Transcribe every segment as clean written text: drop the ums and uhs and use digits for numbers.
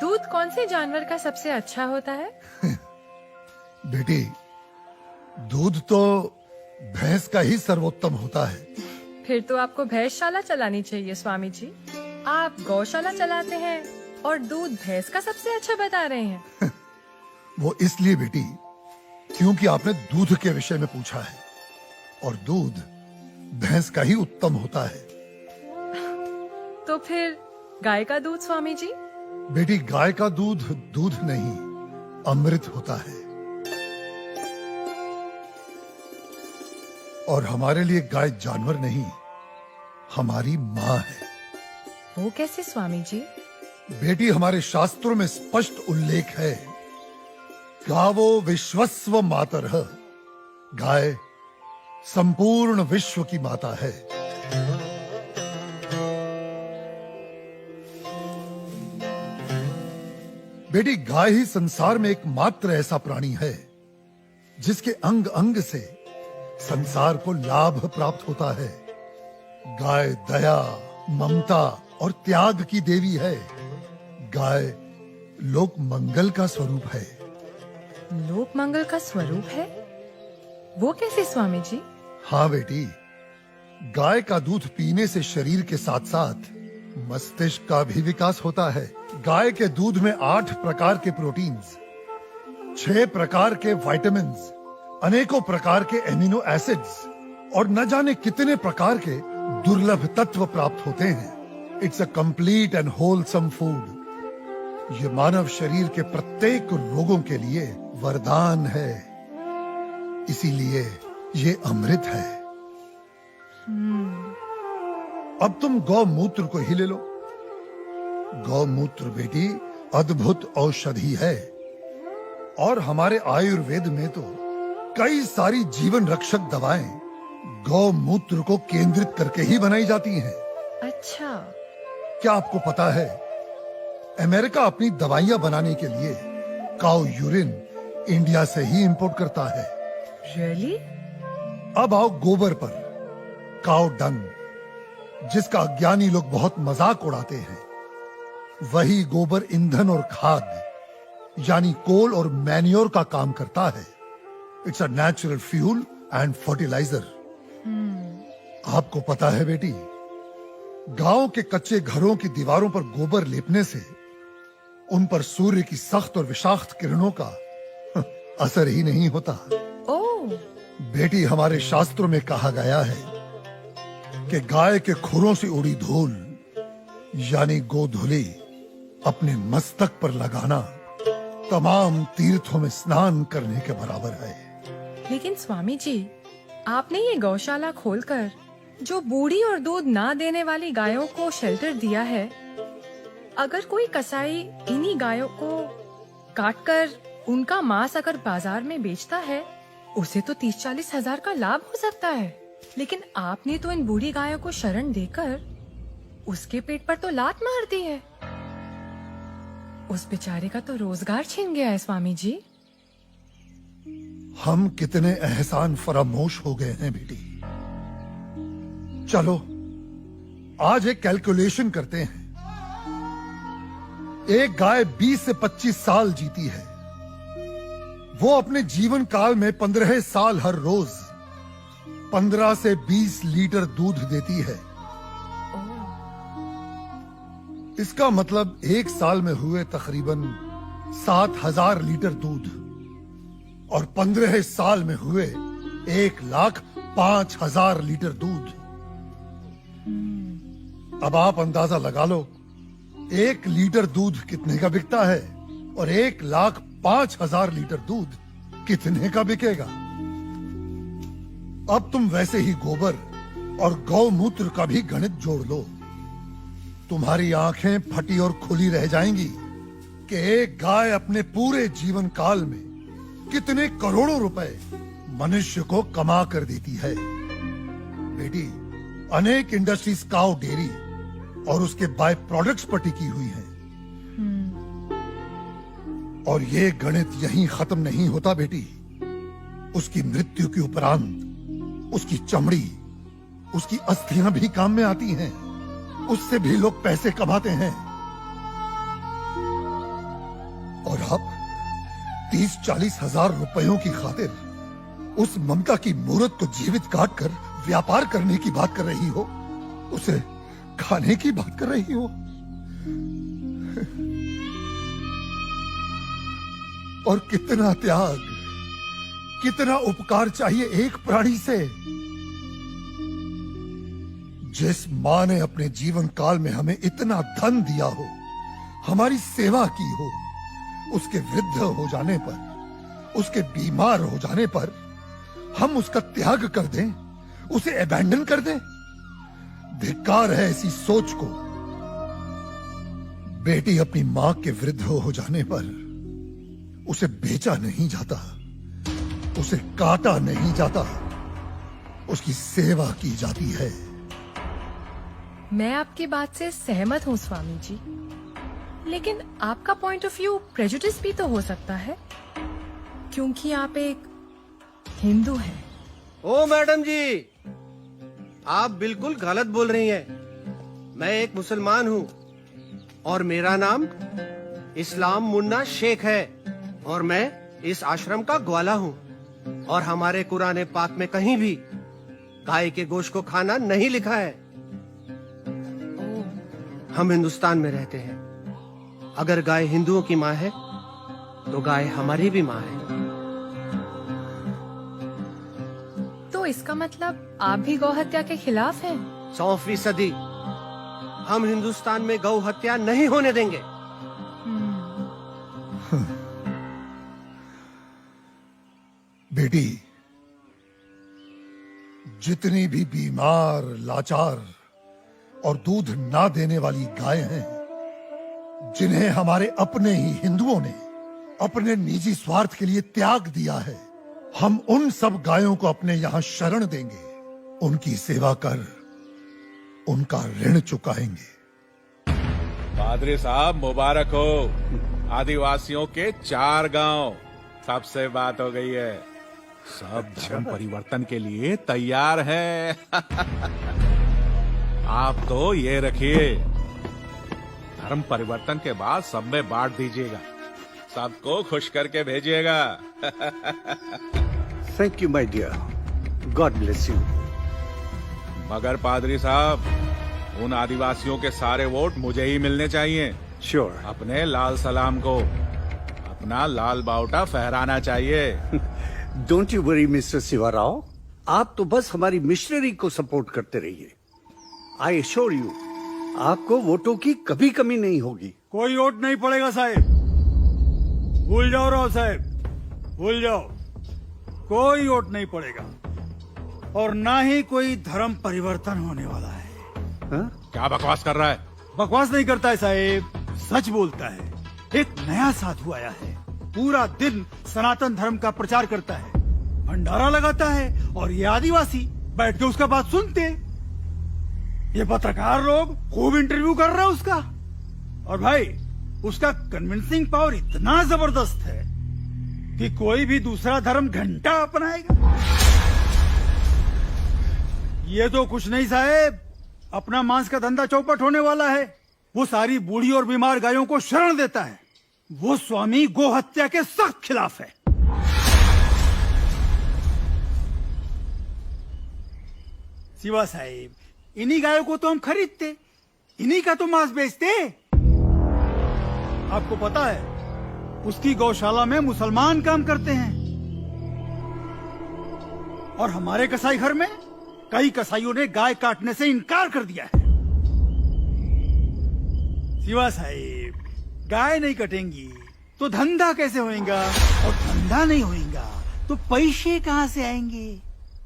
दूध कौन से जानवर का सबसे अच्छा होता है? बेटी, दूध तो भैंस का ही सर्वोत्तम होता है। फिर तो आपको भैंसशाला चलानी चाहिए स्वामी जी। आप गौशाला चलाते हैं और दूध भैंस का सबसे अच्छा बता रहे हैं। वो इसलिए बेटी, क्योंकि आपने दूध के विषय में पूछा है और दूध भैंस का ही उत्तम होता है। तो फिर गाय का दूध स्वामी जी? बेटी, गाय का दूध दूध नहीं, अमृत होता है। और हमारे लिए गाय जानवर नहीं, हमारी माँ है। वो कैसे स्वामी जी? बेटी, हमारे शास्त्रों में स्पष्ट उल्लेख है, गावो विश्वस्व मातरः, गाय संपूर्ण विश्व की माता है। बेटी, गाय ही संसार में एकमात्र ऐसा प्राणी है जिसके अंग अंग से संसार को लाभ प्राप्त होता है। गाय दया, ममता और त्याग की देवी है। गाय लोक मंगल का स्वरूप है। लोक मंगल का स्वरूप है? वो कैसे स्वामी जी? हाँ बेटी, गाय का दूध पीने से शरीर के साथ साथ मस्तिष्क का भी विकास होता है। गाय के दूध में 8 प्रकार के प्रोटीन्स, 6 प्रकार के विटामिन्स, अनेकों प्रकार के एमिनो एसिड्स और न जाने कितने प्रकार के दुर्लभ तत्व प्राप्त होते हैं। It's a complete and wholesome food. ये मानव शरीर के प्रत्येक रोगों के लिए वरदान है, इसीलिए ये अमृत है। अब तुम गौमूत्र को ही ले लो। गौमूत्र बेटी अद्भुत औषधि है और हमारे आयुर्वेद में तो कई सारी जीवन रक्षक दवाएं गौमूत्र को केंद्रित करके ही बनाई जाती हैं। अच्छा। क्या आपको पता है, अमेरिका अपनी दवाइयां बनाने के लिए काऊ यूरिन इंडिया से ही इंपोर्ट करता है। रियली? अब आओ गोबर पर। काऊ डंग, जिसका अज्ञानी लोग बहुत मजाक उड़ाते हैं, वही गोबर ईंधन और खाद यानी कोल और मैन्योर का काम करता है। It's a natural fuel and fertiliser. आपको पता है बेटी, गांव के कच्चे घरों की दीवारों पर गोबर लेपने से उन पर सूर्य की सख्त और विषाक्त किरणों का असर ही नहीं होता। ओह। बेटी, हमारे शास्त्रों में कहा गया है कि गाय के खुरों से उड़ी धूल यानी गोधूली अपने मस्तक पर लगाना तमाम तीर्थों में स्नान करने के बराबर है। लेकिन स्वामी जी, आपने ये गौशाला खोलकर जो बूढ़ी और दूध ना देने वाली गायों को शेल्टर दिया है, अगर कोई कसाई इन्हीं गायों को काटकर उनका मांस अगर बाजार में बेचता है, उसे तो 30-40 हजार का लाभ हो सकता है। लेकिन आपने तो इन बूढ़ी गायों को शरण देकर उसके पेट पर तो लात मार दी है। उस बेचारे का तो रोजगार छिन गया है स्वामी जी। हम कितने एहसान फरामोश हो गए हैं बेटी। चलो आज एक कैलकुलेशन करते हैं। एक गाय 20 से 25 साल जीती है। वो अपने जीवन काल में 15 साल हर रोज 15 से 20 लीटर दूध देती है। इसका मतलब एक साल में हुए तकरीबन 7,000 लीटर दूध और 15 साल में हुए 1,05,000 लीटर दूध। अब आप अंदाजा लगा लो, 1 लीटर दूध कितने का बिकता है और 1,05,000 लीटर दूध कितने का बिकेगा। अब तुम वैसे ही गोबर और गौमूत्र का भी गणित जोड़ लो। तुम्हारी आंखें फटी और खुली रह जाएंगी कि एक गाय अपने पूरे जीवन काल में कितने करोड़ों रुपए मनुष्य को कमा कर देती है। बेटी, अनेक इंडस्ट्रीज काऊ डेयरी और उसके बाय प्रोडक्ट्स पर टिकी हुई हैं। और ये गणित यहीं खत्म नहीं होता बेटी। उसकी मृत्यु के उपरांत उसकी चमड़ी, उसकी अस्थियां भी काम में आती हैं। उससे भी लोग पैसे कमाते हैं। और आप 30-40 हजार रुपयों की खातिर उस ममता की मूर्त को जीवित काट कर व्यापार करने की बात कर रही हो, उसे खाने की बात कर रही हो। और कितना त्याग, कितना उपकार चाहिए एक प्राणी से। जिस मां ने अपने जीवन काल में हमें इतना धन दिया हो, हमारी सेवा की हो, उसके वृद्ध हो जाने पर, उसके बीमार हो जाने पर हम उसका त्याग कर दें, उसे अबैंडन कर दें। धिक्कार है ऐसी सोच को। बेटी अपनी मां के वृद्ध हो जाने पर उसे बेचा नहीं जाता, उसे काटा नहीं जाता, उसकी सेवा की जाती है। मैं आपकी बात से सहमत हूँ स्वामी जी, लेकिन आपका पॉइंट ऑफ व्यू प्रेजुडिस भी तो हो सकता है, क्योंकि आप एक हिंदू हैं। ओ मैडम जी, आप बिल्कुल गलत बोल रही हैं। मैं एक मुसलमान हूँ और मेरा नाम इस्लाम मुन्ना शेख है और मैं इस आश्रम का ग्वाला हूँ और हमारे कुरान पाक में कहीं भी गाय के गोश्त को खाना नहीं लिखा है। हम हिंदुस्तान में रहते हैं। अगर गाय हिंदुओं की माँ है तो गाय हमारी भी माँ है। तो इसका मतलब आप भी गौ हत्या के खिलाफ हैं? 100%। हम हिंदुस्तान में गौ हत्या नहीं होने देंगे। बेटी, जितनी भी बीमार, लाचार और दूध ना देने वाली गायें हैं, जिन्हें हमारे अपने ही हिंदुओं ने अपने निजी स्वार्थ के लिए त्याग दिया है, हम उन सब गायों को अपने यहां शरण देंगे, उनकी सेवा कर उनका ऋण चुकाएंगे। पादरी साहब मुबारक हो। आदिवासियों के 4 गांव, सबसे बात हो गई है। सब धर्म परिवर्तन के लिए तैयार है। आप तो ये रखिए, धर्म परिवर्तन के बाद सब में बांट दीजिएगा, सबको खुश करके भेजिएगा। Thank you my dear, God bless you. मगर पादरी साहब, उन आदिवासियों के सारे वोट मुझे ही मिलने चाहिए। श्योर। अपने लाल सलाम को अपना लाल बावटा फहराना चाहिए। Don't you worry mister Shivarao, आप तो बस हमारी मिशनरी को सपोर्ट करते रहिए। आई एश्योर यू, आपको वोटों की कभी कमी नहीं होगी। कोई वोट नहीं पड़ेगा साहब, भूल जाओ राव साहब, भूल जाओ। कोई वोट नहीं पड़ेगा और ना ही कोई धर्म परिवर्तन होने वाला है। हाँ? क्या बकवास कर रहा है? बकवास नहीं करता है साहब, सच बोलता है। एक नया साधु आया है, पूरा दिन सनातन धर्म का प्रचार करता है, भंडारा लगाता है और ये आदिवासी बैठ के उसका बात सुनते। ये पत्रकार लोग खूब इंटरव्यू कर रहे हैं उसका, और भाई उसका कन्विंसिंग पावर इतना जबरदस्त है कि कोई भी दूसरा धर्म घंटा अपनाएगा। ये तो कुछ नहीं साहब, अपना मांस का धंधा चौपट होने वाला है। वो सारी बूढ़ी और बीमार गायों को शरण देता है। वो स्वामी गो हत्या के सख्त खिलाफ है। शिवा साहिब, इन्हीं गायों को तो हम खरीदते, इन्हीं का तो मांस बेचते। आपको पता है, उसकी गौशाला में मुसलमान काम करते हैं और हमारे कसाई घर में कई कसाईयों ने गाय काटने से इनकार कर दिया है। शिवा साहिब, गाय नहीं कटेंगी तो धंधा कैसे होएगा, और धंधा नहीं होएगा तो पैसे कहाँ से आएंगे,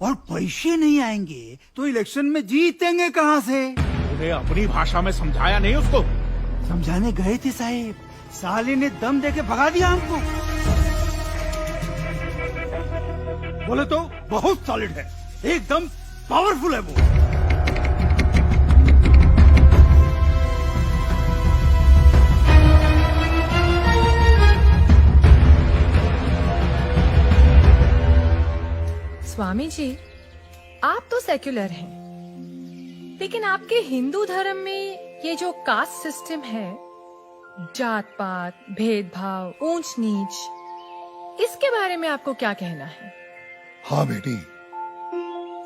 और पैसे नहीं आएंगे तो इलेक्शन में जीतेंगे कहाँ से। उन्हें अपनी भाषा में समझाया नहीं उसको? समझाने गए थे साहिब, साले ने दम देके भगा दिया हमको। बोले तो बहुत सॉलिड है, एकदम पावरफुल है वो। स्वामी जी, आप तो सेक्युलर हैं, लेकिन आपके हिंदू धर्म में ये जो कास्ट सिस्टम है, जात पात, भेदभाव, ऊंच नीच, इसके बारे में आपको क्या कहना है? हाँ बेटी,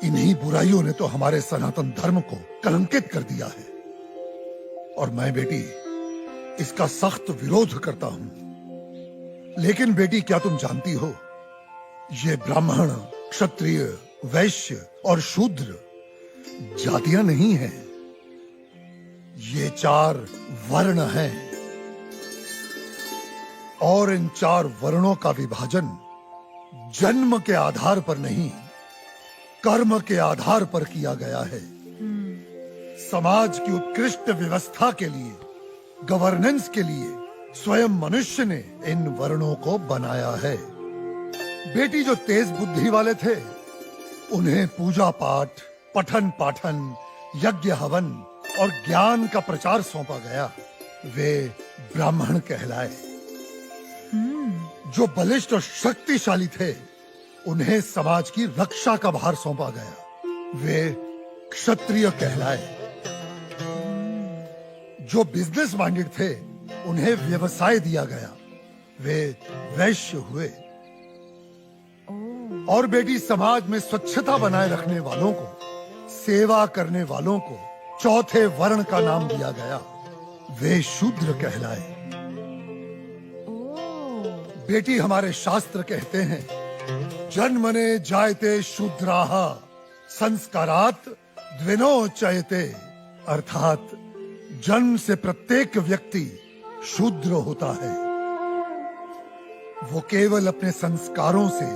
इन्हीं बुराइयों ने तो हमारे सनातन धर्म को कलंकित कर दिया है और मैं बेटी इसका सख्त विरोध करता हूं। लेकिन बेटी, क्या तुम जानती हो, ये ब्राह्मण, क्षत्रिय, वैश्य और शूद्र जातियां नहीं हैं, ये 4 वर्ण हैं और इन 4 वर्णों का विभाजन जन्म के आधार पर नहीं, कर्म के आधार पर किया गया है। समाज की उत्कृष्ट व्यवस्था के लिए, गवर्नेंस के लिए स्वयं मनुष्य ने इन वर्णों को बनाया है। बेटी, जो तेज बुद्धि वाले थे उन्हें पूजा पाठ, पठन पाठन, यज्ञ हवन और ज्ञान का प्रचार सौंपा गया, वे ब्राह्मण कहलाए। जो बलिष्ठ और शक्तिशाली थे उन्हें समाज की रक्षा का भार सौंपा गया, वे क्षत्रिय कहलाए। जो बिजनेस माइंडेड थे उन्हें व्यवसाय दिया गया, वे वैश्य हुए। और बेटी, समाज में स्वच्छता बनाए रखने वालों को, सेवा करने वालों को 4थे वर्ण का नाम दिया गया, वे शूद्र कहलाए। बेटी, हमारे शास्त्र कहते हैं, जन्मने जायते शूद्राः संस्कारात् द्विनोच्यते, अर्थात जन्म से प्रत्येक व्यक्ति शूद्र होता है। वो केवल अपने संस्कारों से,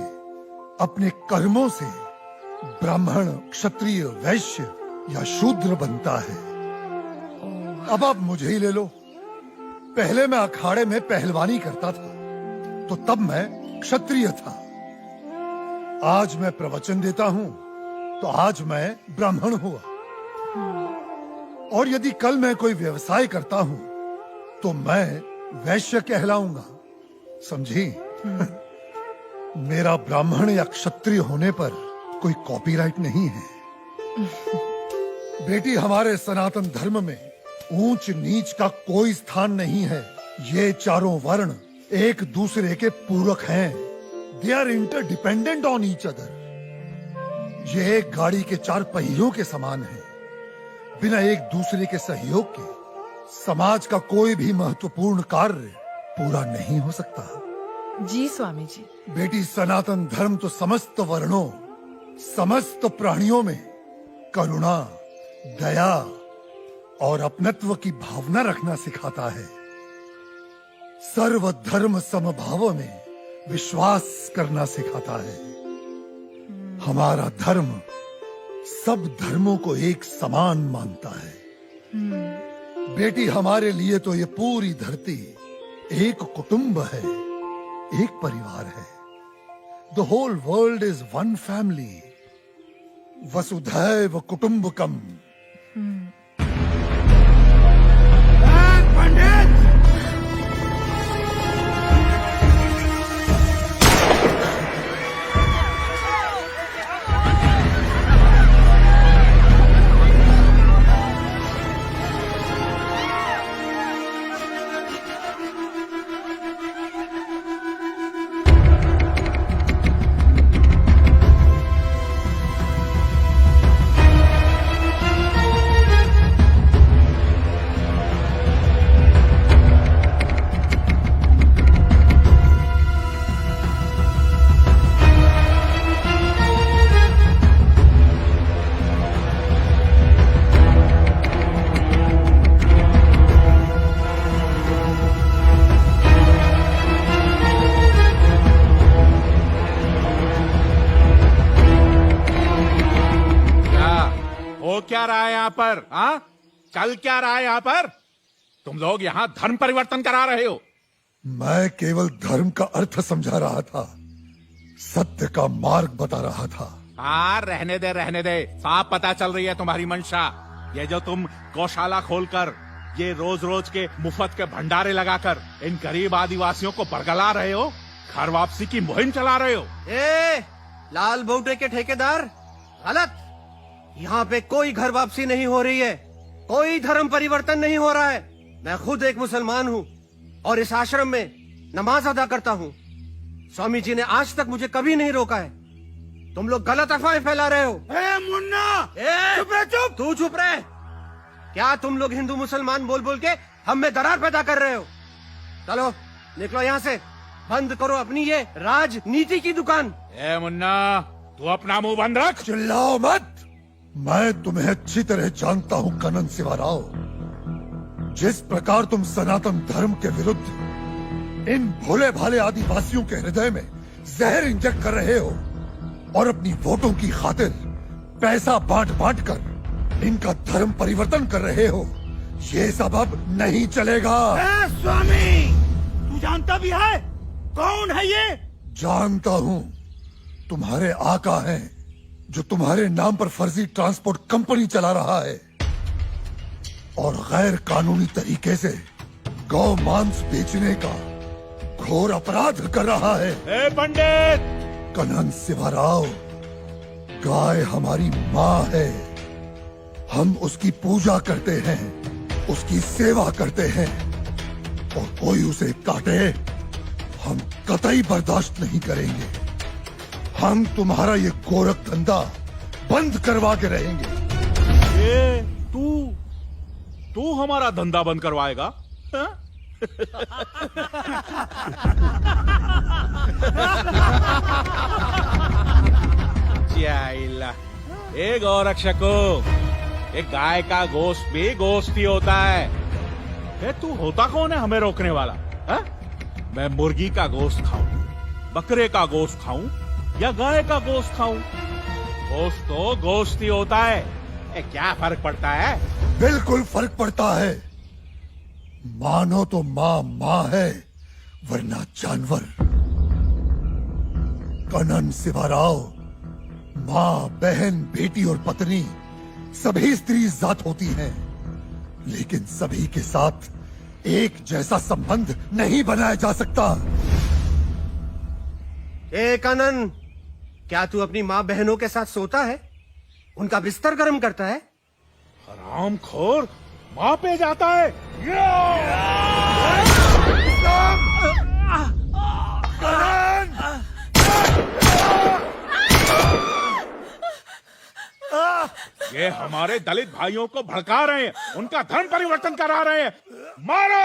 अपने कर्मों से ब्राह्मण, क्षत्रिय, वैश्य या शूद्र बनता है। अब आप मुझे ही ले लो, पहले मैं अखाड़े में पहलवानी करता था तो तब मैं क्षत्रिय था, आज मैं प्रवचन देता हूं तो आज मैं ब्राह्मण हुआ, और यदि कल मैं कोई व्यवसाय करता हूं तो मैं वैश्य कहलाऊंगा, समझी? मेरा ब्राह्मण या क्षत्रिय होने पर कोई कॉपीराइट नहीं है। बेटी, हमारे सनातन धर्म में ऊंच नीच का कोई स्थान नहीं है। ये 4 वर्ण एक दूसरे के पूरक हैं। They are interdependent on each other. ये एक गाड़ी के 4 पहियों के समान है। बिना एक दूसरे के सहयोग के समाज का कोई भी महत्वपूर्ण कार्य पूरा नहीं हो सकता। जी स्वामी जी। बेटी, सनातन धर्म तो समस्त वर्णों, समस्त प्राणियों में करुणा, दया और अपनत्व की भावना रखना सिखाता है। सर्व धर्म समभाव में विश्वास करना सिखाता है। हमारा धर्म सब धर्मों को एक समान मानता है। बेटी, हमारे लिए तो ये पूरी धरती एक कुटुंब है, एक परिवार है। The whole world is one family. वसुधैव कुटुंबकम। पंडित, क्या रहा है यहाँ पर? हाँ, चल क्या रहा है यहाँ पर? तुम लोग यहाँ धर्म परिवर्तन करा रहे हो। मैं केवल धर्म का अर्थ समझा रहा था, सत्य का मार्ग बता रहा था। हाँ, रहने दे, साफ पता चल रही है तुम्हारी मंशा। ये जो तुम गौशाला खोलकर, ये रोज रोज के मुफ्त के भंडारे लगाकर इन गरीब आदिवासियों को बरगला रहे हो, घर वापसी की मुहिम चला रहे हो। लाल बौटे के ठेकेदार, गलत। यहाँ पे कोई घर वापसी नहीं हो रही है, कोई धर्म परिवर्तन नहीं हो रहा है। मैं खुद एक मुसलमान हूँ और इस आश्रम में नमाज अदा करता हूँ। स्वामी जी ने आज तक मुझे कभी नहीं रोका है। तुम लोग गलत अफवाहें फैला रहे हो। ए मुन्ना, चुप रह, चुप। तू चुप रहे। क्या तुम लोग हिंदू मुसलमान बोल बोल के हम में दरार पैदा कर रहे हो? चलो निकलो यहाँ से, बंद करो अपनी ये राजनीति की दुकान। ए मुन्ना, तू अपना मुंह बंद रख। चिल्लाओ मत। मैं तुम्हें अच्छी तरह जानता हूं कनन शिवाराव। जिस प्रकार तुम सनातन धर्म के विरुद्ध इन भोले भाले आदिवासियों के हृदय में जहर इंजेक्ट कर रहे हो और अपनी वोटों की खातिर पैसा बांट बांट कर इनका धर्म परिवर्तन कर रहे हो, ये सब अब नहीं चलेगा। ए स्वामी, तू जानता भी है कौन है ये? जानता हूं, तुम्हारे आका हैं जो तुम्हारे नाम पर फर्जी ट्रांसपोर्ट कंपनी चला रहा है और गैर कानूनी तरीके से गौ मांस बेचने का घोर अपराध कर रहा है। ए पंडित! कनन शिवाराव, गाय हमारी माँ है। हम उसकी पूजा करते हैं, उसकी सेवा करते हैं और कोई उसे काटे हम कतई बर्दाश्त नहीं करेंगे। हम तुम्हारा ये गोरख धंधा बंद करवा के रहेंगे। ए, तू हमारा धंधा बंद करवाएगा? हाँ? जाइला। ए गौरक्षको, एक गाय का गोश्त भी गोश्त ही होता है। तू होता कौन है हमें रोकने वाला? हा? मैं मुर्गी का गोश्त खाऊं, बकरे का गोश्त खाऊं या गाय का गोश्त खाऊं, गोश्त तो गोश्त ही होता है। क्या फर्क पड़ता है? बिल्कुल फर्क पड़ता है। मानो तो माँ माँ है वरना जानवर। कनन शिवाराव, माँ, बहन, बेटी और पत्नी सभी स्त्री जात होती हैं, लेकिन सभी के साथ एक जैसा संबंध नहीं बनाया जा सकता। ए कनन, क्या तू अपनी माँ बहनों के साथ सोता है, उनका बिस्तर गर्म करता है? हरामखोर, माँ पे जाता है। ये हमारे दलित भाइयों को भड़का रहे हैं, उनका धर्म परिवर्तन करा रहे हैं। मारो!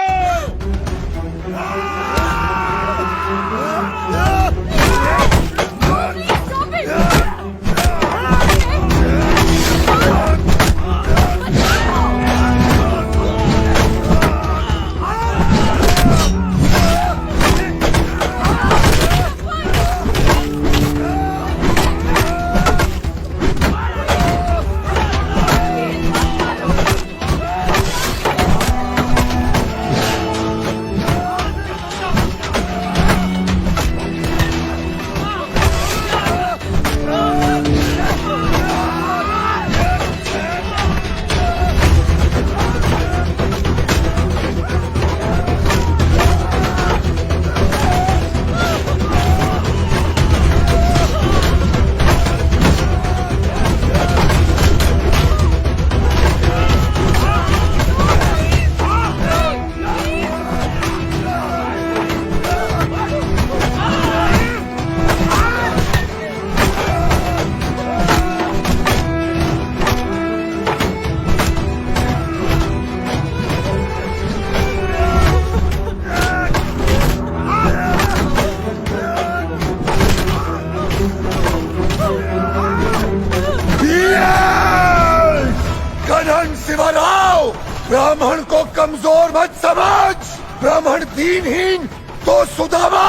ब्राह्मण को कमजोर मत समझ। ब्राह्मण दीनहीन तो सुदामा,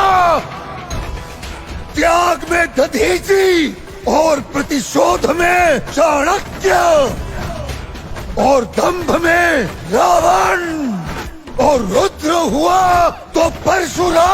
त्याग में दधीची और प्रतिशोध में चाणक्य और दंभ में रावण और रुद्र हुआ तो परशुराम।